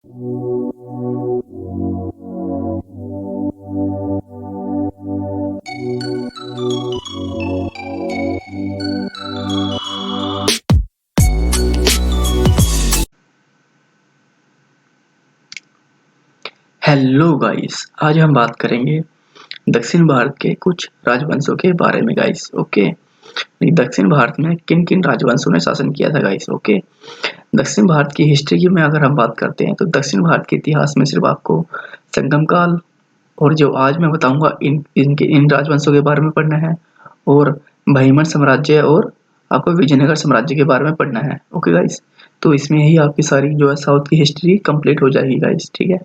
Hello guys, आज हम बात करेंगे दक्षिण भारत के कुछ राजवंशों के बारे में गाइस। ओके, दक्षिण भारत में किन किन राजवंशों ने शासन किया था गाइस। ओके, दक्षिण भारत की हिस्ट्री की में अगर हम बात करते हैं तो दक्षिण भारत के इतिहास में सिर्फ आपको संगम काल और जो आज मैं बताऊंगा इन राजवंशों के बारे में पढ़ना है, और बहिमन साम्राज्य और आपको विजयनगर साम्राज्य के बारे में पढ़ना है। ओके गाइस, तो इसमें ही आपकी सारी जो है साउथ की हिस्ट्री कंप्लीट हो जाएगी गाइस। ठीक है,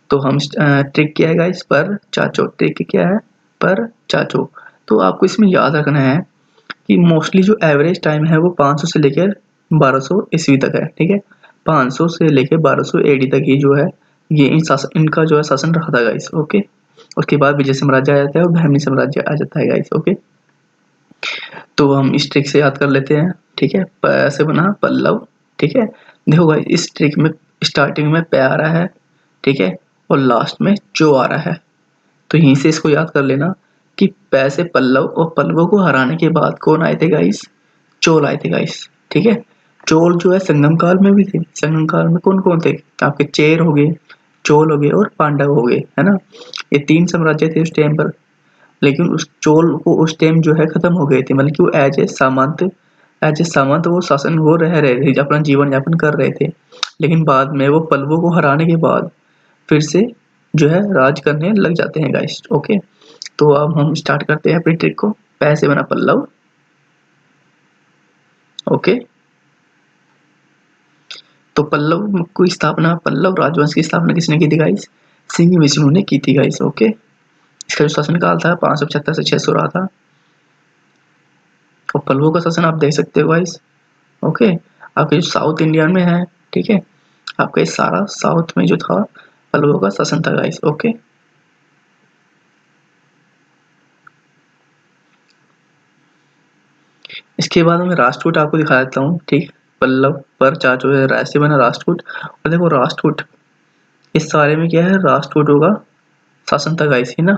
तो हम ट्रिक क्या है गाइस, पर चाचो। ट्रिक क्या है, पर चाचो। तो आपको इसमें याद रखना है कि मोस्टली जो एवरेज टाइम है वो 500 से लेकर 1200 ईस्वी तक है। ठीक है, 500 से लेकर 1200 एडी तक ये जो है ये इनका जो है शासन रहा था गाइस। ओके, उसके बाद विजय साम्राज्य आ जाता है और बहमनी साम्राज्य आ जाता है गाइस। ओके, तो हम इस ट्रिक से याद कर लेते हैं। ठीक है, प से बना पल्लव। ठीक है, देखो गाइस इस ट्रिक में स्टार्टिंग में प आ रहा है, ठीक है, और लास्ट में चो आ रहा है। तो यहीं से इसको याद कर लेना कि पै से पल्लव, और पल्लवों को हराने के बाद कौन आए थे गाइस, चोल आए थे गाइस। ठीक है, चोल जो है संगम काल में भी थे। संगम काल में कौन कौन थे, आपके चेर हो गए, चोल हो गए और पांडव हो गए, है ना। ये 3 साम्राज्य थे उस टाइम पर। लेकिन उस चोल को उस टाइम जो है खत्म हो गए थे, मतलब कि वो एज ए सामंत वो शासन वो रह रहे थे, अपना जीवन यापन कर रहे थे। लेकिन बाद में वो पल्लवों को हराने के बाद फिर से जो है राज करने लग जाते हैं गाइस। ओके, तो अब हम स्टार्ट करते हैं अपनी ट्रिक को। पै से बना पल्लव। ओके, तो पल्लव राजवंश की स्थापना किसने की थी गाइस, सिंह विष्णु ने की थी गाइस। ओके, इसका जो शासनकाल था 575 से 600 रहा था। और पल्लवों का शासन आप देख सकते हो गाइस। ओके, आपके जो साउथ इंडिया में है, ठीक है, आपका ये सारा साउथ में जो था पल्लवों का शासन था गाइस। ओके, इसके बाद मैं राष्ट्रकूट आपको दिखा देता हूँ। ठीक, पल्लव पर चाचो है, राय से बना राष्ट्रकूट। और देखो राष्ट्रकूट, इस सारे में क्या है, राष्ट्रकूटों का शासन था गाइस, है ना।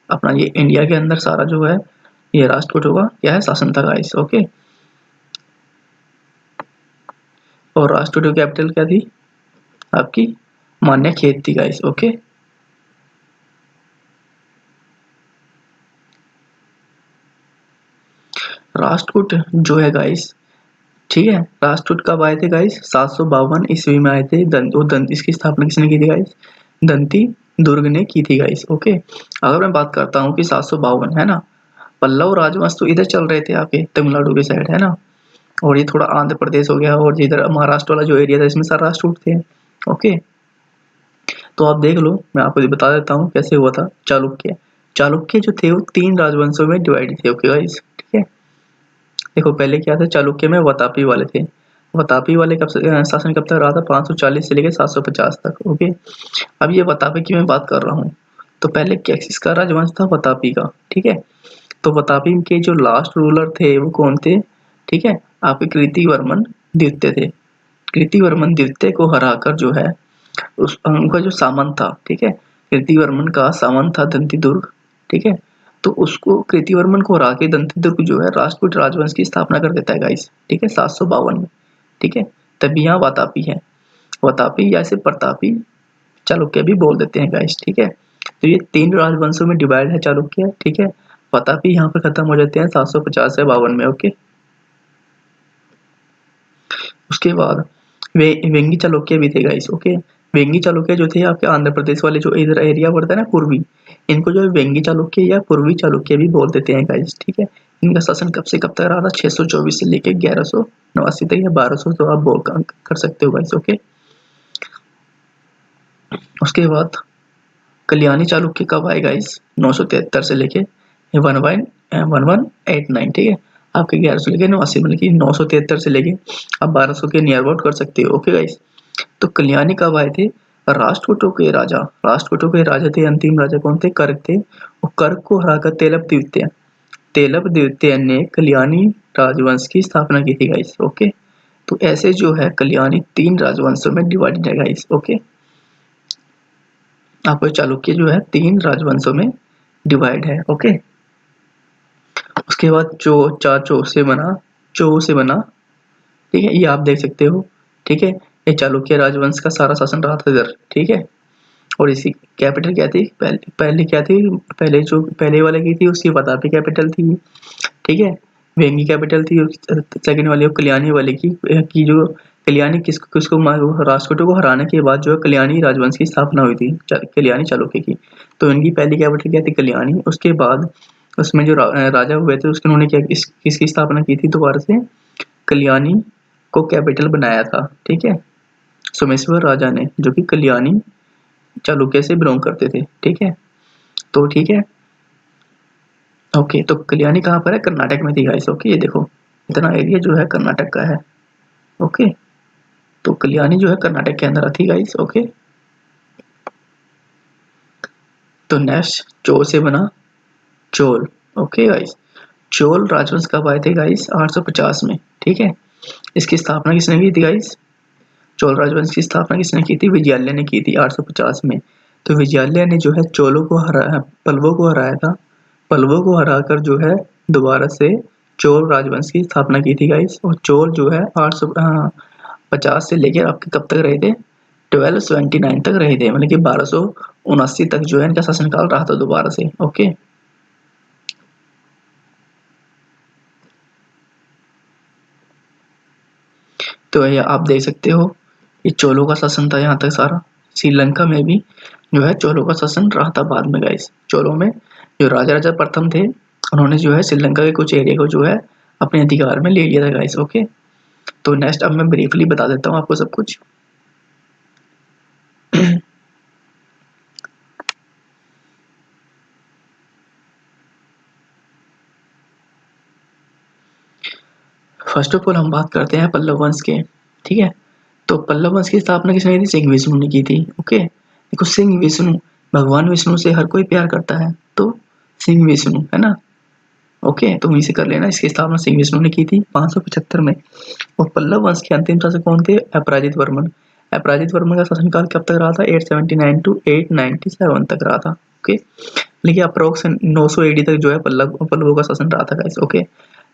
अपना ये इंडिया के अंदर सारा जो है ये राष्ट्रकूटों का क्या है, शासन था गाइस। ओके, और राष्ट्रकूटों की कैपिटल क्या थी, आपकी मान्य खेत थी गाइस। ओके, राष्ट्रकूट जो है गाइस, ठीक है, राष्ट्रकूट कब आए थे गाइस, 752 ईस्वी में आए थे। इसकी स्थापना किसने की थी गाइस, दंती दुर्ग ने की थी गाइस। ओके, अगर मैं बात करता हूँ कि 752 है ना, पल्लव राजवंश तो इधर चल रहे थे आपके तमिलनाडु के साइड, है ना, और ये थोड़ा आंध्र प्रदेश हो गया, और इधर महाराष्ट्र वाला जो एरिया था इसमें सारे राष्ट्रकूट थे। ओके, तो आप देख लो, मैं आपको बता देता हूँ कैसे हुआ था। चालुक्य, चालुक्य जो थे वो 3 राजवंशों में डिवाइड थे। ओके गाइस, ठीक है, देखो पहले क्या था, चालुक्य में वतापी वाले थे। वतापी वाले कब से शासन कब तक रहा था, 540 से लेकर 750 तक। ओके, अब ये वतापी की मैं बात कर रहा हूँ। तो पहले किसका राजवंश था, वतापी का। ठीक है, तो वतापी के जो लास्ट रूलर थे वो कौन थे, ठीक है, आपके कीर्तिवर्मन द्वितीय थे। कीर्तिवर्मन द्वितीय को हराकर जो है उस उनका जो सामंत था, ठीक है, कीर्तिवर्मन का सामंत था दंती दुर्ग। ठीक है, तो उसको कीर्तिवर्मन को हरा के दंती दुर्ग जो है राजपूत राजवंश की स्थापना कर देता है गाइस। ठीक है, 752 में। ठीक है, तभी यहाँ वातापी है। वातापी या इसे प्रतापी चालुक्य भी बोल देते हैं गाइस। ठीक है, तो ये 3 राजवंशों में डिवाइड है चालुक्य। ठीक है, वातापी यहाँ पर खत्म हो जाते हैं 750 से 52 में। ओके, उसके बाद वेंगी चालुक्य भी थे गाइस। ओके, वेंगी चालुक्य जो थे आपके आंध्र प्रदेश वाले जो इधर एरिया पड़ता है ना पूर्वी, इनको जो है वेंगी चालुक्य या पूर्वी चालुक्य भी बोल देते हैं गाइस। ठीक है, इनका शासन कब से कब तक रहा था, 624 से लेके 1189 तक या 1200 तो आप बोल कर सकते हो गाइस। ओके, उसके बाद कल्याणी चालुक्य कब आए गाइस, 973 से लेके 1189। ठीक है, आपके 1100 लेके 89, मतलब कि 973 से लेके आप 1200 के नियर अबाउट कर सकते हो। ओके गाइस, तो कल्याणी कब आए थे, राष्ट्रकूटों के राजा थे। अंतिम राजा कौन थे, कर्क थे। और कर्क को हराकर तेलप द्वितीय ने कल्याणी राजवंश की स्थापना की थी गाइस। ओके, तो ऐसे जो है कल्याणी 3 राजवंशों में डिवाइडेड है गाइस। ओके, आपको चालुक्य जो है 3 राजवंशों में डिवाइड है। ओके, उसके बाद चो से बना, ठीक है, ये आप देख सकते हो। ठीक है, ये चालुक्य राजवंश का सारा शासन रहा था इधर। ठीक है, और इसी कैपिटल क्या थी, पहले क्या थी, पहले जो पहले वाले की थी उसकी वातापी कैपिटल थी। ठीक है, वेंगी कैपिटल थी। सेकंड वाले कल्याणी वाले की जो कल्याणी किसको राष्ट्रकूटों को हराने के बाद जो है कल्याणी राजवंश की स्थापना हुई थी, कल्याणी चालुक्य की। तो इनकी पहली कैपिटल क्या थी, कल्याणी। उसके बाद उसमें जो राजा हुए थे उसके उन्होंने क्या किसकी स्थापना की थी, दोबारा से कल्याणी को कैपिटल बनाया था। ठीक है, सोमेश्वर राजा ने, जो कि कल्याणी चालुक्य से बिलोंग करते थे। ठीक है, तो ठीक है। ओके, तो कल्याणी कहाँ पर है, कर्नाटक में थी गाइस। ओके, ये देखो इतना एरिया जो है कर्नाटक का है। ओके, तो कल्याणी जो है कर्नाटक के अंदर थी गाइस। ओके, तो नेक्स्ट चोल से बना चोल। ओके गाइस, चोल राजवंश कब आए थे गाइस, 850 में। ठीक है, इसकी स्थापना किसने की थी गाइस, चोल राजवंश की स्थापना किसने की थी, विजयालय ने की थी 850 में। तो विजयालय ने जो है चोलों को पल्लवों को हराया था। पल्लवों को हराकर जो है दोबारा से चोल राजवंश की स्थापना की थी गाइस। और चोल जो है 850 से लेकर आपके कब तक रहे थे, 1279 तक रहे थे, मतलब कि 1279 तक जो है इनका शासनकाल रहा था दोबारा से। ओके, तो ये आप देख सकते हो, ये चोलों का शासन था यहाँ तक सारा। श्रीलंका में भी जो है चोलों का शासन रहा था बाद में गाइस। चोलों में जो राजा राजा प्रथम थे उन्होंने जो है श्रीलंका के कुछ एरिया को जो है अपने अधिकार में ले लिया था गाइस। ओके, तो नेक्स्ट अब मैं ब्रीफली बता देता हूँ आपको सब कुछ। फर्स्ट ऑफ ऑल हम बात करते हैं पल्लव वंश के। ठीक है, तो पल्लव वंश की स्थापना किसने की थी, सिंह विष्णु ने की थी। ओके, देखो सिंह विष्णु, भगवान विष्णु से हर कोई प्यार करता है, तो सिंह विष्णु है ना। ओके, तो वहीं से कर लेना, इसकी स्थापना सिंह विष्णु ने की थी 575 में। और पल्लव वंश के अंतिम शासक कौन थे, अपराजित वर्मन। अपराजित वर्मन का शासनकाल कब तक रहा था, 879 टू 897 तक रहा था। ओके, लेकिन अप्रोक्स 900 एडी तक जो है पल्लवों का शासन रहा था गाइस। ओके,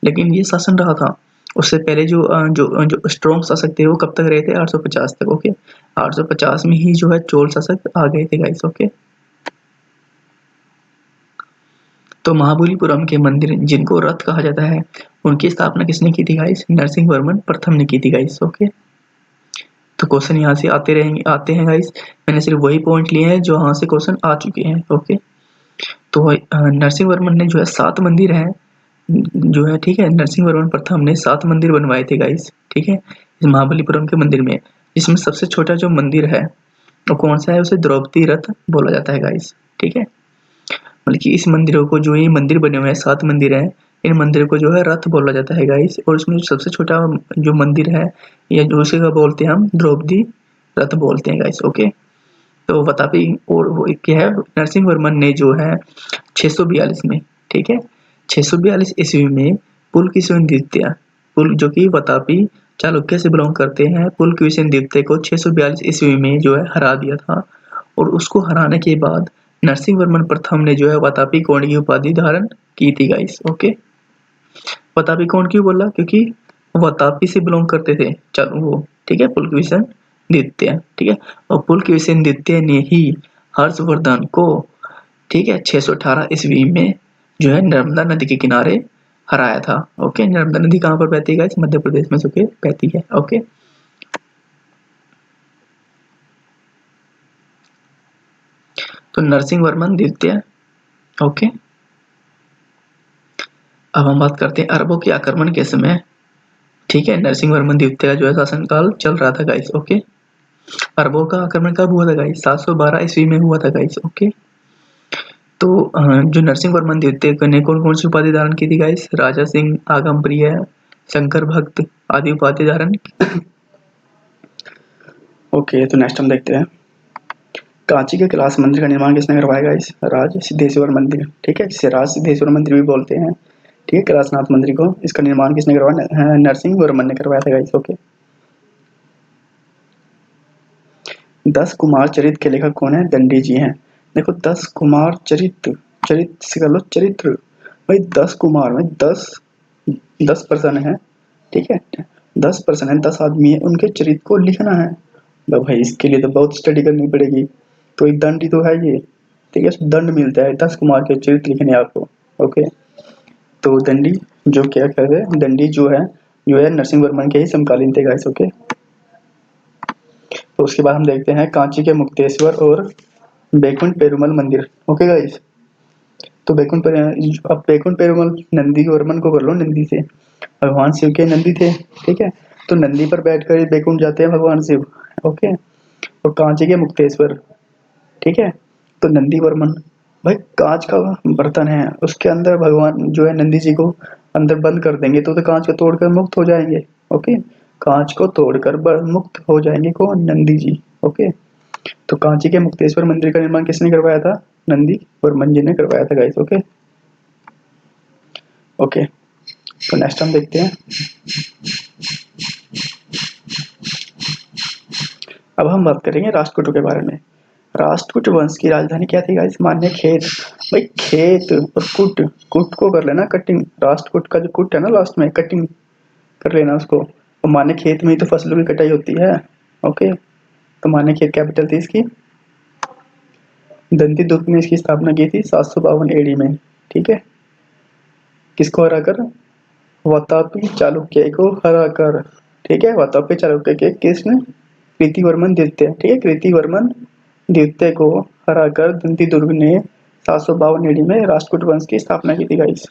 लेकिन ये शासन रहा था, उससे पहले जो स्ट्रॉन्ग शासक थे वो कब तक रहे थे, 850 तक। ओके, 850 में ही जो है चोल शासक आ गए थे गाइस। ओके, तो महाबलीपुरम के मंदिर जिनको रथ कहा जाता है उनकी स्थापना किसने की थी गाइस, नरसिंह वर्मन प्रथम ने की थी गाइस। ओके, तो क्वेश्चन यहाँ से आते हैं गाइस। मैंने सिर्फ वही पॉइंट लिए हैं जो यहाँ से क्वेश्चन आ चुके हैं। ओके, तो नरसिंह वर्मन ने जो है 7 मंदिर हैं जो है, ठीक है, नरसिंह वर्मन प्रथम ने 7 मंदिर बनवाए थे गाइस। ठीक है, इस महाबलीपुरम के मंदिर में, इसमें सबसे छोटा जो मंदिर है वो कौन सा है, उसे द्रौपदी रथ बोला जाता है गाइस। ठीक है, मतलब कि इस मंदिरों को, जो ये मंदिर बने हुए हैं 7 मंदिर हैं, इन मंदिरों को जो है रथ बोला जाता है गाइस। और उसमें जो सबसे छोटा जो मंदिर है या जो उसे क्या बोलते हैं हम, द्रौपदी रथ बोलते हैं गाइस। ओके, तो बतापी और वो क्या है, नरसिंह वर्मन ने जो है 642 में, ठीक है, 642 ईस्वी में पुलकेशिन पुल जो कि वातापी चालुक्य से बिलोंग करते हैं, पुलकेशिन द्वितीय को 642 ईस्वी में जो है हरा दिया था। और उसको हराने के बाद नरसिंह वर्मन प्रथम ने जो है वातापी कोण की उपाधि धारण की थी गाइस। ओके, वातापी कोण क्यों बोला, क्योंकि वातापी से बिलोंग करते थे चलो वो, ठीक है, पुलकेशिन द्वितीय। ठीक है, और पुलकेशिन द्वितीय ने ही हर्षवर्धन को, ठीक है, 618 ईस्वी में जो है नर्मदा नदी के किनारे हराया था। ओके, नर्मदा नदी कहाँ पर बहती है गाइस, मध्य प्रदेश में जो कि बहती है। ओके, तो नरसिंह वर्मन द्वितीय। ओके, अब हम बात करते हैं अरबों के आक्रमण के समय। ठीक है, नरसिंह वर्मन द्वितीय का जो है शासनकाल चल रहा था गाइस। ओके, अरबों का आक्रमण कब हुआ था गाइस, 712 ईस्वी में हुआ था गाइस। ओके, तो जो नरसिंह वर्मन द्वितीय ने कौन कौन सी उपाधि धारण की थी गाइस, राजा सिंह, आगम प्रिय, शंकर भक्त आदि उपाधि धारण। ओके, तो नेक्स्ट हम देखते हैं कांची के कैलाश मंदिर का निर्माण किसने करवाया गाइस, राज सिद्धेश्वर मंदिर। ठीक है, जिसे राज सिद्धेश्वर मंदिर भी बोलते हैं। ठीक है, कैलाशनाथ मंदिर को, इसका निर्माण किसने करवाया, नरसिंह वर्मन ने करवाया था गाइस। ओके, 10 कुमार चरित्र के लेखक कौन है? दंडी जी हैं। देखो 10 कुमार चरित्र, चरित्र से कर लो चरित्र, भाई 10 कुमार में 10 पर्सन है, ठीक है, 10 पर्सन है, 10 आदमी है, उनके चरित्र को लिखना है। भाई इसके लिए तो बहुत स्टडी करनी पड़ेगी, तो एक दंड ही तो है ये, ठीक है, दंड मिलता है 10 कुमार के चरित्र लिखने आपको। ओके, तो दंडी जो क्या कहते हैं, दंडी जो है नरसिंह वर्मन के ही समकालीन थे गाइस। ओके, तो उसके बाद हम देखते हैं कांची के मुक्तेश्वर और बैकुंठ पेरुमल मंदिर। ओके गाइस, तो अब बैकुंठ पेरुमल नंदी वर्मन को कर लो, नंदी से, भगवान शिव के नंदी थे, ठीक है, तो नंदी पर बैठकर बैकुंठ जाते हैं भगवान शिव। ओके, और कांची के मुक्तेश्वर, ठीक है, तो नंदी वर्मन, भाई कांच का बर्तन है, उसके अंदर भगवान जो है नंदी जी को अंदर बंद कर देंगे तो कांच को तोड़कर मुक्त हो जाएंगे। ओके, कांच को तोड़कर मुक्त हो जाएंगे कौन? नंदी जी। ओके, तो कांची के मुक्तेश्वर मंदिर का निर्माण किसने करवाया था? नंदी वर्मन जी ने करवाया था गाइस। ओके ओके, तो नेक्स्ट हम देखते हैं, अब हम बात करेंगे राष्ट्रकूटों के बारे में। राष्ट्रकूट वंश की राजधानी क्या थी गाइस? मान्य खेत। भाई खेत और कुट, कुट को कर लेना कटिंग, राष्ट्रकूट का जो कुट है ना लास्ट में कटिंग कर लेना उसको, और मान्य खेत में ही तो फसलों की कटाई होती है। ओके, तो मान्य खेत कैपिटल थी इसकी। दंती दुर्ग ने इसकी स्थापना की थी 752 एडी में, ठीक है, किसको हराकर? वातापी चालुक्य को हराकर, ठीक है, वातापी चालुक्य के किसने? कृतिवर्मन द्वितीय, ठीक है, कृतिवर्मन द्वितीय को हराकर दंती दुर्ग ने 752 एडी में राष्ट्रकूट वंश की स्थापना की थी गाइस।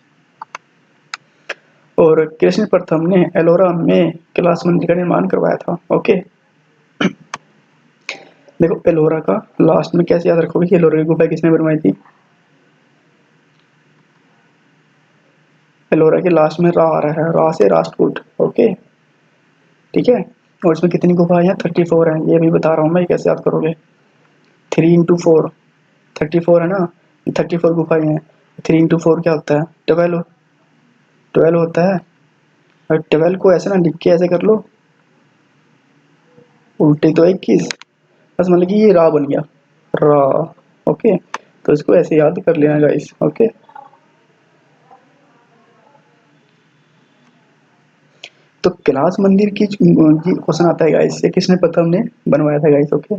और कृष्ण प्रथम ने एलोरा में कैलाश मंदिर का निर्माण करवाया था। ओके, देखो एलोरा का लास्ट में कैसे याद रखोगे कि एलोरा की गुफा किसने बनवाई थी? एलोरा के लास्ट में रा आ रहा है, रा से राष्ट्रकूट। ओके, ठीक है, और इसमें कितनी गुफाएं हैं? 34 हैं, ये भी बता रहा हूँ मैं, कैसे याद करोगे? 3 इंटू 4 34 है ना, 34 गुफाएं हैं, 3 इंटू 4 क्या होता है? 12 होता है, और 12 को ऐसे ना लिख के ऐसे कर लो, उल्टे तो 21, बस मतलब कि ये रा बन गया, रा। ओके, तो इसको ऐसे याद कर लेना गाइस। ओके, तो कैलाश मंदिर की क्वेश्चन आता है गाइस, ये किसने प्रथम ने बनवाया था गाइस? ओके,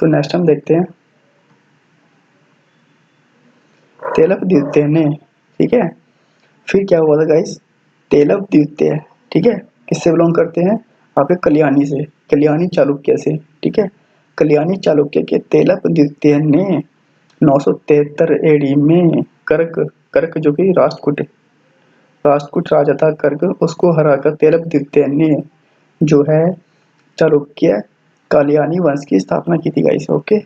तो नेक्स्ट हम देखते हैं तेलप द्वितीय ने, ठीक है, फिर क्या हुआ था गाइस? तेलप द्वितीय, ठीक है, किससे बिलोंग करते हैं? आपके कल्याणी से, कल्याणी चालुक्य से, ठीक है, कल्याणी चालुक्य के तेलप द्वितीय ने 973 एडी में कर्क, कर्क जो कि राष्ट्रकूट राजा था कर्क, उसको हराकर तेलप द्वितीय ने जो है चालुक्य कल्याणी वंश की स्थापना की थी गाइस। ओके,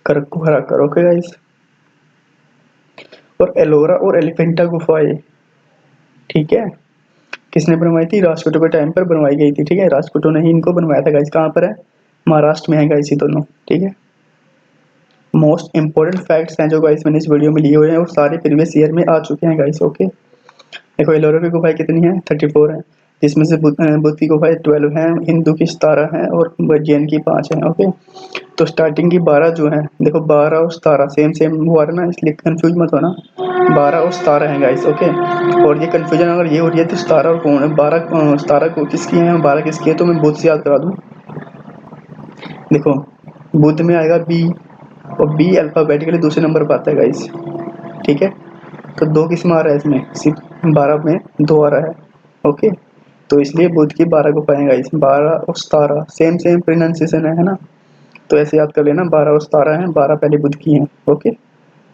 कर्क को हराकर। ओके गाइस, और एलोरा और एलिफेंटा गुफाएं, ठीक है, किसने बनवाई थी? राष्ट्रकूटों के टाइम पर बनवाई गई थी, ठीक है, राष्ट्रकूटों ने ही इनको बनवाया था गाइस। कहाँ पर है? महाराष्ट्र में है गाइस ये दोनों, ठीक है। मोस्ट इंपोर्टेंट फैक्ट्स हैं जो गाइस मैंने इस वीडियो में लिए हुए हैं और सारे प्रीवियस ईयर में आ चुके हैं गाइस। ओके, देखो एलोरा की गुफाएं कितनी है? 34 है, जिसमें से बुद्ध की गुफाएं 12 हैं, हिंदू की 17 हैं और जैन की 5 हैं। ओके, तो स्टार्टिंग की 12 जो है, देखो 12 और 17 सेम सेम हुआ ना, इसलिए कंफ्यूज मत होना, 12 और 17 हैं गाइस। ओके, और ये कंफ्यूजन अगर ये हो रही है तो 17 और कौन है? 12 17 को किसकी है, 12 किसकी है? तो मैं बुद्ध से याद करा दूं, देखो बुद्ध में आएगा बी, और बी अल्फाबेटिकली दूसरे नंबर पर आता है गाइस, ठीक है, तो 2 किस में आ रहा है? इसमें सिर्फ 12 में 2 आ रहा है। ओके, तो इसलिए बुद्ध की 12 को पाएंगे गाइस, 12 और 17 सेम सेम प्रोनाउंसिएशन है ना, तो ऐसे याद कर लेना, 12 और 17 हैं, 12 पहले बुद्ध की हैं। ओके,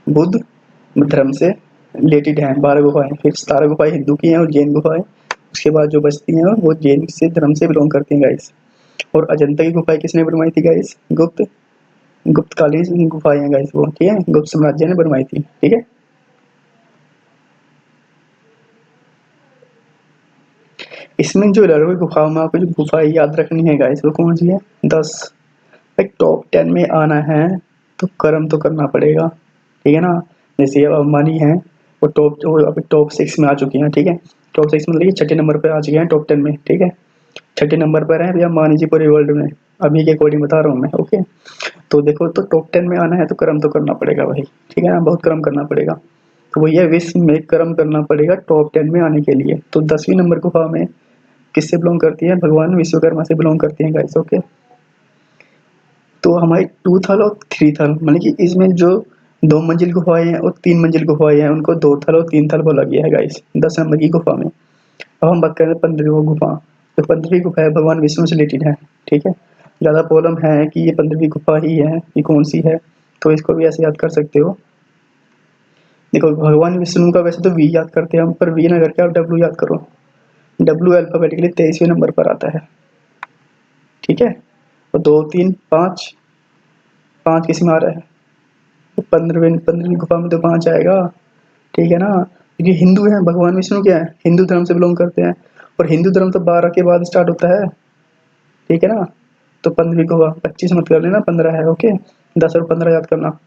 बुद्ध धर्म से रिलेटेड हैं 12 गुफाएं, फिर 17 गुफाएं हिंदू की हैं और जैन गुफाएं उसके बाद जो बचती हैं वो जैन से धर्म से बिलोंग करती हैं गाइस। और अजंता की गुफाएं किसने बनवाई थी गाइस? गुप्तकालीन गुफाएं हैं गाइस वो, ठीक है, गुप्त साम्राज्य ने बनवाई थी, ठीक है। इसमें जो 11वीं गुफाओं में आपको जो गुफाएं याद रखनी है गाइस वो कौन सी है? 10। भाई टॉप 10 में आना है तो कर्म तो करना पड़ेगा, ठीक है ना, जैसे अब मनी है वो टॉप 6 में आ चुकी हैं, ठीक है, टॉप 6 मतलब ये छठे नंबर पे आ चुके हैं टॉप 10 में, ठीक है, छठे नंबर पर है भैया, मान लीजिए पूरे वर्ल्ड में, अभी के अकॉर्डिंग बता रहा हूँ मैं। ओके, तो देखो, तो टॉप 10 में आना है तो कर्म तो करना पड़ेगा भाई, ठीक है ना, बहुत कर्म करना पड़ेगा। तो वही है, विश्व में कर्म करना पड़ेगा टॉप 10 में आने के लिए। तो 10वीं नंबर गुफा में किससे बिलोंग करती है? भगवान विश्वकर्मा से बिलोंग करती है गाइस। ओके, तो हमारी 2 थल और 3 थल, मतलब कि इसमें जो 2 मंजिल गुफाएं हैं और 3 मंजिल गुफाएं हैं, उनको 2 थल और 3 थल बोला गया है गाइस 10 नंबर की गुफा में। अब हम बात करें 15वीं गुफा। तो 15वीं गुफा है भगवान विष्णु से रिलेटेड है, ठीक है। ज़्यादा प्रॉब्लम है कि ये 15वीं गुफा ही है, ये कौन सी है, तो इसको भी ऐसे याद कर सकते हो। देखो, भगवान विष्णु का वैसे तो वी याद करते हैं हम, पर वी ना करके आप डब्ल्यू याद करो। डब्ल्यू अल्फाबेटिकली 23वें नंबर पर आता है, ठीक है। और 2, 3, 5, 5 किस में आ रहा है? तो 15वीं गुफा में तो 5 आएगा, ठीक है ना। क्योंकि हिंदू है, भगवान विष्णु क्या है, हिंदू धर्म से बिलोंग करते हैं, और हिंदू धर्म तो 12 के बाद स्टार्ट होता है, ठीक है ना। तो 15वीं गुफा 25 मत कर लेना, 15 है। ओके, 10 और 15 याद करना,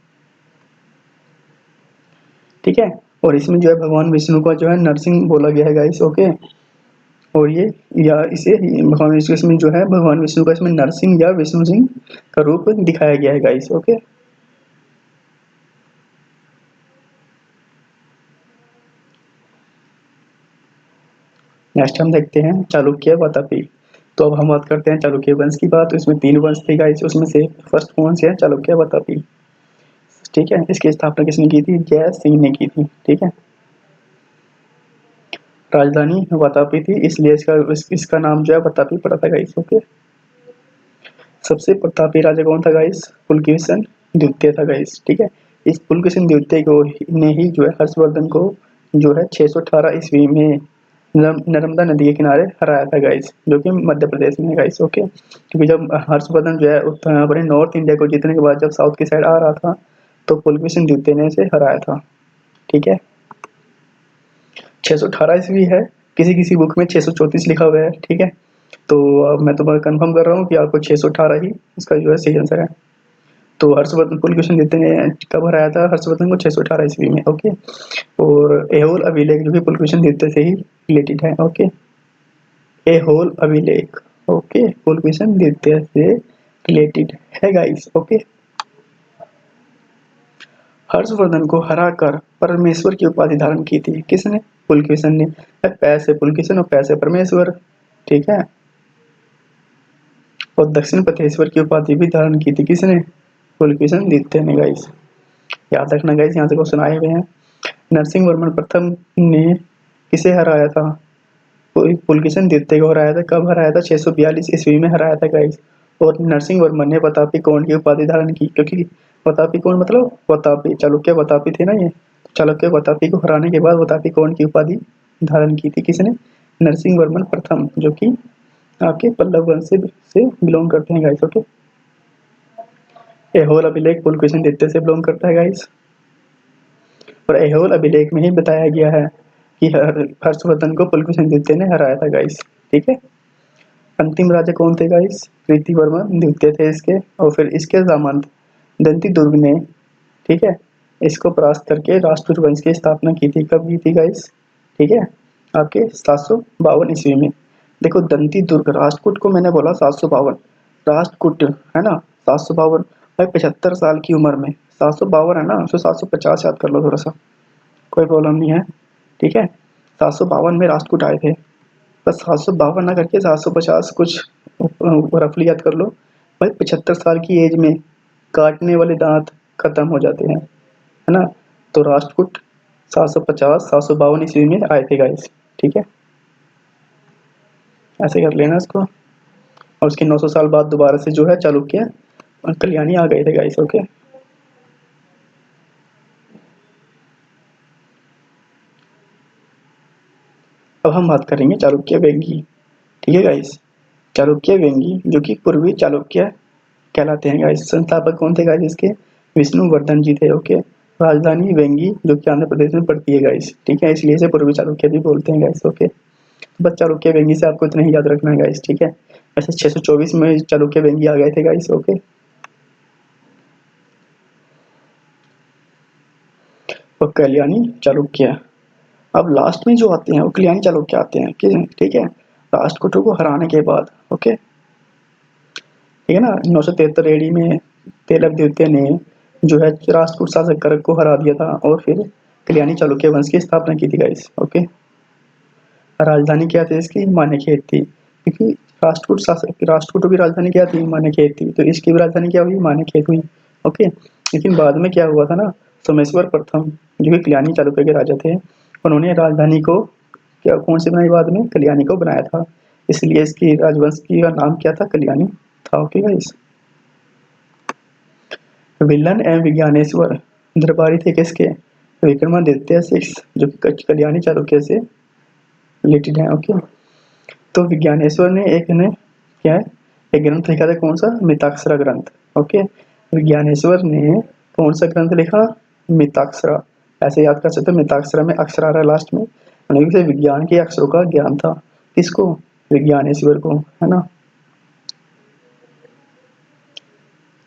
ठीक है। और इसमें जो है भगवान विष्णु का जो है नरसिंह बोला गया है गाइस। ओके, और ये या इसे भगवान विष्णु इसमें जो है भगवान विष्णु का इसमें नरसिंह या विष्णु सिंह का रूप दिखाया गया है गाइस। ओके, नेक्स्ट हम देखते हैं चालुक्य वातापी। तो अब हम बात करते हैं चालुक्य वंश की बात। तो इसमें 3 वंश थे गाइस, उसमें से फर्स्ट कौन से है? चालुक्य वातापी, ठीक है। इसकी स्थापना किसने की थी? जय सिंह ने की थी, ठीक है। राजधानी वातापी थी, इसलिए इसका नाम जो है वातापी पड़ा था गाइस। ओके, सबसे प्रतापी राजा कौन था गाइस? पुलकेशिन द्वितीय था गाइस, ठीक है। इस पुलकेशिन द्वितीय को ने ही जो है हर्षवर्धन को जो है 618 ईस्वी में नर्मदा नदी के किनारे हराया था गाइस, जो कि मध्य प्रदेश में है गाइस। ओके, क्योंकि जब हर्षवर्धन जो है अपने नॉर्थ इंडिया को जीतने के बाद जब साउथ की साइड आ रहा था, तो पुलकेशिन द्वितीय ने इसे हराया था, ठीक है। 618 ईस्वी है, किसी किसी बुक में 634 लिखा हुआ है, ठीक है। तो अब मैं तुम्हें कंफर्म कर रहा हूँ कि आपको 618 ही इसका जो है सही आंसर है। तो हर्षवर्धन पुलकेशिन द्वितीय ने कब हराया था हर्षवर्धन को? 618 ईस्वी में। ओके, और एहोल अभिलेख जो कि पुलकेशिन द्वितीय से ही रिलेटेड है। ओके, एहोल अभिलेख, ओके, पुलकेशिन द्वितीय से रिलेटेड है गाइस। ओके, हर्षवर्धन को हराकर परमेश्वर की उपाधि धारण की थी किसने? पुलकेशिन ने। पैसे पुलकेशिन और पैसे परमेश्वर, ठीक है। और दक्षिण पथेश्वर की उपाधि भी धारण की थी किसने? पुलकेशिन द्वितीय ने गाइस। याद रखना गाइस, यहाँ से क्वेश्चन आए हुए हैं। नरसिंह वर्मन प्रथम ने किसे हराया था? पुलकेशिन द्वितीय को हराया था। कब हराया था? 642 ईस्वी में हराया था गाइस। और नरसिंह वर्मन ने वतापी कौन की उपाधि धारण की, क्योंकि वतापी कौन मतलब वतापी चालुक्य वतापी थे ना ये। चालुक्य वतापी को हराने के बाद वतापी कौन की उपाधि धारण की थी किसने? नरसिंह वर्मन प्रथम, जो कि आपके पल्लव वंश से बिलोंग करते हैं गाइस। ओके, एहोल अभिलेख पुलकेशिन द्वितीय से बिलोंग करता है गाइस। और एहोल अभिलेख में ही बताया गया है कि हर्षवर्धन को पुलकेशिन द्वितीय ने हराया था गाइस, ठीक है। अंतिम राजा कौन थे गाइस? रीतिवर्मन द्वितीय थे इसके। और फिर इसके सामंत दंती दुर्ग ने, ठीक है, इसको परास्त करके राष्ट्रकूट वंश की स्थापना की थी। कब की थी गाइस? ठीक है, आपके 752 ईस्वी में। देखो, दंती दुर्ग, राष्ट्रकूट को मैंने बोला 752, राष्ट्रकूट है ना 752। भाई 75 साल की उम्र में 752 है ना, तो 750 याद कर लो थोड़ा सा, कोई प्रॉब्लम नहीं है, ठीक है। 752 में राष्ट्रकूट आए थे, बस 752 ना करके 750 कुछ रफली याद कर लो। भाई 75 साल की एज में काटने वाले दांत खत्म हो जाते हैं, है ना। तो राष्ट्रकूट 750 752 ईस्वी में आए थे गाइस, ठीक है। ऐसे कर लेना इसको। और उसके 900 साल बाद दोबारा से जो है चालुक्य और कल्याणी आ गए थे गाइस। ओके, अब हम बात करेंगे चालुक्य वेंगी, ठीक है गाइस। चालुक्य वेंगी जो कि पूर्वी चालुक्य कहलाते हैं गाइस। संस्थापक कौन थे गाइस इसके? विष्णुवर्धन जी थे। ओके, राजधानी वेंगी जो कि आंध्र प्रदेश में पड़ती है गाइस, ठीक है, इसलिए इसे पूर्वी चालुक्य भी बोलते हैं गाइस। ओके, बस चालुक्य वेंगी से आपको इतना ही याद रखना है गाइस, ठीक है। वैसे 624 में चालुक्य वेंगी आ गए थे गाइस। ओके, और कल्याणी चालुक्य। अब लास्ट में जो आते हैं वो कल्याणी चालुक्य आते हैं, ठीक है। राष्ट्रकूटों को हराने के बाद, ओके ठीक है ना। 973 एडी में तेलग द्वितीय ने जो है राष्ट्रकूट शासक कर्क को हरा दिया था और फिर कल्याणी चालुक्य वंश की स्थापना की थी गाइस। ओके, राजधानी क्या थी इसकी? मान्यखेत थी, क्योंकि राष्ट्रकूटों की राजधानी क्या थी? मान्यखेत थी, तो इसकी भी राजधानी क्या हुई? मान्यखेत हुई। ओके, लेकिन बाद में क्या हुआ था ना, सोमेश्वर प्रथम जो कि कल्याणी चालुक्य के राजा थे, उन्होंने राजधानी को क्या कौन से बनाई? बाद में कल्याणी को बनाया था, इसलिए इसकी राजवंश की नाम क्या था? कल्याणी था। ओके गाइस, विलन एवं विज्ञानेश्वर दरबारी थे किसके? विक्रमादित्य 6 जो कल्याणी चालुक्य से रिलेटेड है। ओके, तो विज्ञानेश्वर ने एक ने क्या है, एक ग्रंथ लिखा था, कौन सा? मिताक्षरा ग्रंथ। ओके, विज्ञानेश्वर ने कौन सा ग्रंथ लिखा? मिताक्षरा, ऐसे याद कर सकते हो, मिताक्षरा में अक्षर आ रहा है लास्ट में, से विज्ञान के अक्षरों का ज्ञान था। किसको? विज्ञानेश्वर को, है ना।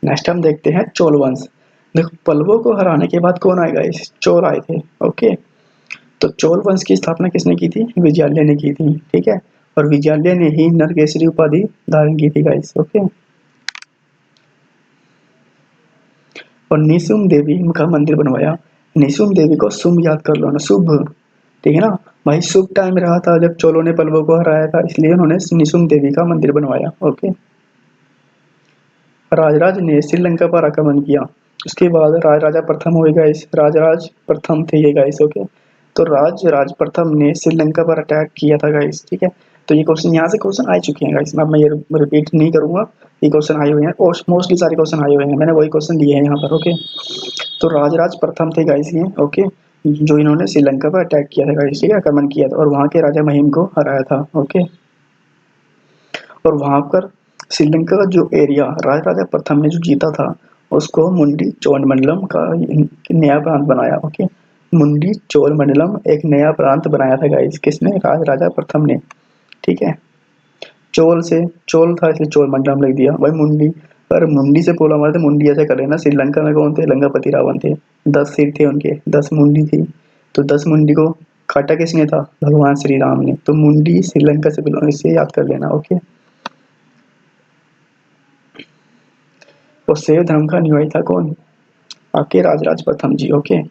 नेक्स्ट हम देखते हैं चोल वंश। देखो, पल्लवों को हराने के बाद कौन आएगा? इस चोल आए थे। ओके, तो चोल वंश की स्थापना किसने की थी? विजयालय ने की थी, ठीक है, और विजयालय ने ही नरकेसरी उपाधि धारण की थी गाइस। ओके, और निशुम देवी का मंदिर बनवाया। निशुम देवी को शुभ याद कर लो ना, शुभ, ठीक है ना भाई, शुभ टाइम रहा था जब चोलों ने पल्लवों को हराया था, इसलिए उन्होंने निशुम देवी का मंदिर बनवाया। ओके, राजराज ने श्रीलंका पर आक्रमण किया, उसके बाद राजा प्रथम हुए गाइस, राजराज प्रथम थे ये गाइस। ओके, तो राज प्रथम ने श्रीलंका पर अटैक किया था गाइस, ठीक है। तो ये क्वेश्चन यहाँ से क्वेश्चन आ चुके हैं गाइस, अब मैं ये रिपीट नहीं करूंगा, ये क्वेश्चन आए हुए हैं और मोस्टली सारे क्वेश्चन आए हुए हैं, मैंने वही क्वेश्चन लिए हैं यहाँ पर। ओके, तो राजराज प्रथम थे गाइस ये। ओके, जो इन्होंने श्रीलंका पर अटैक किया था गाइस, ठीक है, आक्रमण किया था और वहाँ के राजा महिम को हराया था। ओके, और वहां पर श्रीलंका का जो एरिया राजा प्रथम ने जो जीता था, उसको मुंडी चोल मंडलम का नया प्रांत बनाया। ओके, मुंडी चोल मंडलम एक नया प्रांत बनाया था गाइस, किसने? राजा प्रथम ने, ठीक है। चोल से चोल था इसलिए चोल मंडलम लिख दिया भाई। मुंडी, पर मुंडी से बोला हमारे, तो मुंडी ऐसे कर लेना। श्रीलंका में कौन थे? लंकापति रावण थे, 10 सिर थे उनके, 10 मुंडी थी, तो 10 मुंडी को काटा किसने था? भगवान श्री राम ने, तो मुंडी श्रीलंका से बिलोंग, इसे याद कर लेना। ओके, और शैव धर्म का अनुयायी था कौन? आपके राजराज प्रथम जी। ओके,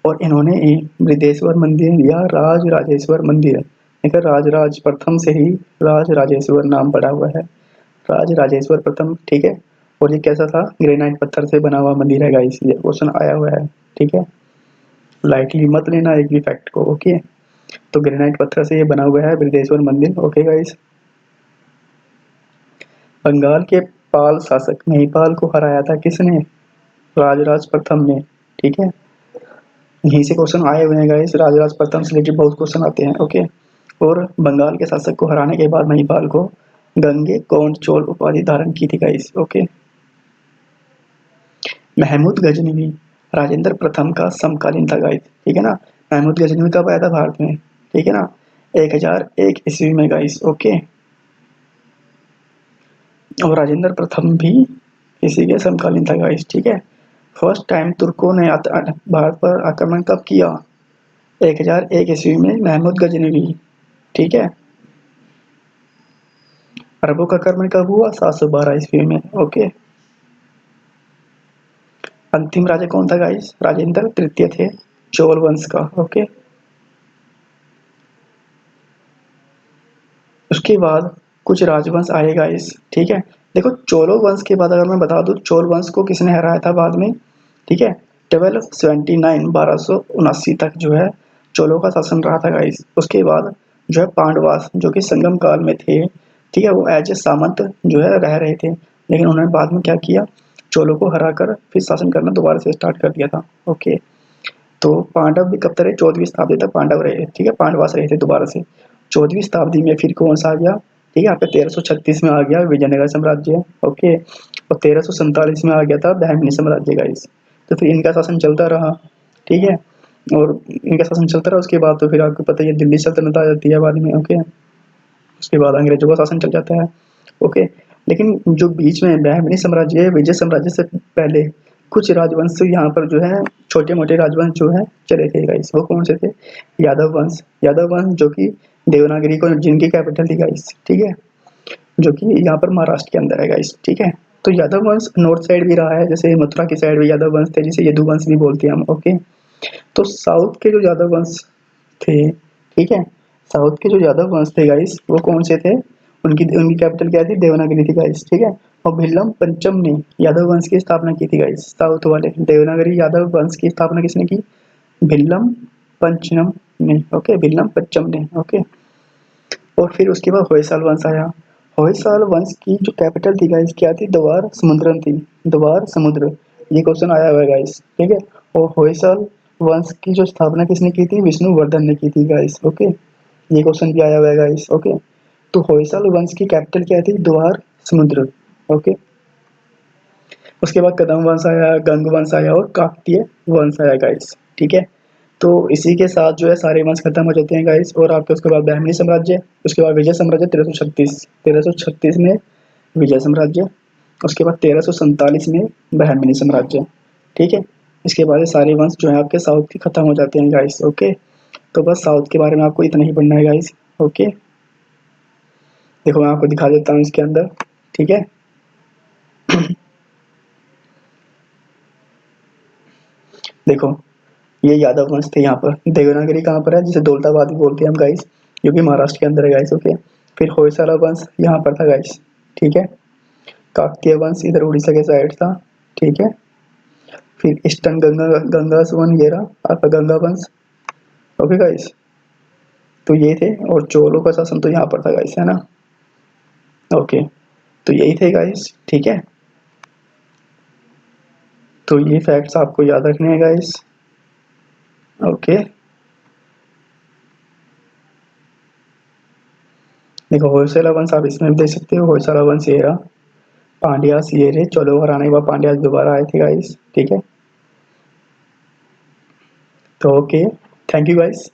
और इन्होंने बृहदेश्वर मंदिर या राज राजेश्वर मंदिर, देखा राजराज प्रथम से ही राज राजेश्वर नाम पड़ा हुआ है, राज राजेश्वर प्रथम, ठीक है। और ये कैसा था? ग्रेनाइट पत्थर से बना हुआ मंदिर है गाइस, ये क्वेश्चन आया हुआ है, ठीक है, लाइटली मत लेना एक भी फैक्ट को। ओके, तो ग्रेनाइट पत्थर से ये बना हुआ है बृहदेश्वर मंदिर। ओके गाइस, बंगाल के पाल शासक महिपाल को हराया था किसने? राजराज प्रथम ने, ठीक है। यहीं से क्वेश्चन आए हुए हैं गाइस, राजराज प्रथम से रिलेटेड बहुत क्वेश्चन आते हैं। ओके, और बंगाल के शासक को हराने के बाद महिपाल को गंगे कौंड चोल उपाधि धारण की थी गाइस। ओके, महमूद गजनवी राजेंद्र प्रथम का समकालीन था गाइस, ठीक है ना। महमूद गजनवी कब आया था भारत में? ठीक है ना, 1001 ईस्वी में गाइस। ओके, और राजेंद्र प्रथम भी इसी के समकालीन था गाइस, ठीक है। फर्स्ट टाइम तुर्कों ने भारत पर आक्रमण कब किया? 1001 ईस्वी में महमूद गजनवी, ठीक है। अरबों का आक्रमण कब हुआ? 712 ईस्वी में। ओके, अंतिम राजा कौन था गाइस? राजेंद्र तृतीय थे चोल वंश का। ओके, उसके बाद कुछ राजवंश आए गाइस, ठीक है। देखो, चोलो वंश के बाद अगर मैं बता दूं, चोल वंश को किसने हराया था बाद में? ठीक है, 1279 तक जो है चोलों का शासन रहा था गाइस। उसके बाद जो है पांडवास जो कि संगम काल में थे, ठीक है, वो एज ए सामंत जो है रह रहे थे, लेकिन उन्होंने बाद में क्या किया? चोलों को हराकर फिर शासन करना दोबारा से स्टार्ट कर दिया था। ओके, तो पांडव भी कब तक रहे? 14वीं शताब्दी तक पांडव रहे, ठीक है, पांडवास रहे थे दोबारा से। 14वीं शताब्दी में फिर कौन सा आ गया? ठीक है, यहाँ पे 1336 में आ गया विजयनगर साम्राज्य। ओके, और 1347 में आ गया था बहमनी साम्राज्य गाइस। तो फिर इनका शासन चलता रहा, ठीक है, और इनका शासन चलता रहा। उसके बाद तो फिर आपको पता ही है, दिल्ली सल्तनत आ जाती है बाद में। ओके, उसके बाद अंग्रेजों का शासन चल जाता है। ओके, लेकिन जो बीच में बहमनी साम्राज्य है, विजय साम्राज्य से पहले कुछ राजवंश यहाँ पर जो है छोटे मोटे राजवंश जो है चले थे गाइस, वो कौन से थे? यादव वंश, यादव वंश जो कि देवनागरी को जिनकी कैपिटल थी गाइस, ठीक है, जो कि यहाँ पर महाराष्ट्र के अंदर है गाइस, ठीक है। तो यादव वंश नॉर्थ साइड भी रहा है, जैसे मथुरा की साइड में यादव वंश थे, जिसे यदुवंश भी बोलते हैं हम, ओके। तो साउथ के जो यादव वंश थे, ठीक है, साउथ के जो यादव वंश थे गाइस, वो कौन से थे, उनकी उनकी कैपिटल क्या थी, देवनागरी थी गाइस, ठीक है। और भिल्लम पंचम ने यादव वंश की स्थापना की थी गाइस, साउथ वाले देवनागरी यादव वंश की स्थापना किसने की, भिल्लम पंचम ने, ओके, भिल्लम पंचम ने, ओके। और फिर उसके बाद होयसाल वंश आया। होयसाल वंश की जो कैपिटल थी गाइस क्या थी, द्वार समुद्रम थी, द्वार समुद्र। ये क्वेश्चन आया हुआ है गाइस, ठीक है। और होयसाल वंश की जो स्थापना किसने की थी, विष्णुवर्धन ने की थी गाइस, ओके। ये क्वेश्चन भी आया हुआ है गाइस, ओके। तो होयसाल वंश की कैपिटल क्या थी, द्वार समुद्र, ओके। उसके बाद कदम वंश आया, गंग वंश आया और काकतीय वंश आया गाइस, ठीक है। तो इसी के साथ जो है सारे वंश खत्म हो जाते हैं गाइस, और आपके उसके बाद बहमनी साम्राज्य, उसके बाद विजय साम्राज्य 1336 में विजय साम्राज्य, उसके बाद 1347 में बहमनी साम्राज्य, ठीक है। इसके बाद ये सारे वंश जो है आपके साउथ के खत्म हो जाते हैं गाइस, ओके। तो बस साउथ के बारे में आपको इतना ही पढ़ना है गाइस, ओके। देखो मैं आपको दिखा देता हूँ इसके अंदर, ठीक है। देखो ये यादव वंश थे, यहाँ पर देवनागरी कहाँ पर है, जिसे दौलताबाद भी बोलते हैं हम गाइस, जो कि महाराष्ट्र के अंदर है गाइस, ओके। फिर होयसाला वंश यहाँ पर था गाइस, ठीक है। काकतीय वंश इधर उड़ीसा के साइड था, ठीक है। फिर ईस्टर्न गंगा सुवन ये रहा आपका गंगा वंश, ओके गाइस। तो ये थे, और चोलों का शासन तो यहाँ पर था गाइस, है ना, ओके। तो यही थे गाइस, ठीक है। तो ये फैक्ट्स आपको याद रखने हैं गाइस, ओके। देखो होयसला वंश आप इसमें भी देख सकते हो, होयसला वंश ये रहा, पांड्यास ये रहे, चलो और आने के बाद पांड्यास दोबारा आए थे गाइस, ठीक है। तो ओके, थैंक यू गाइस।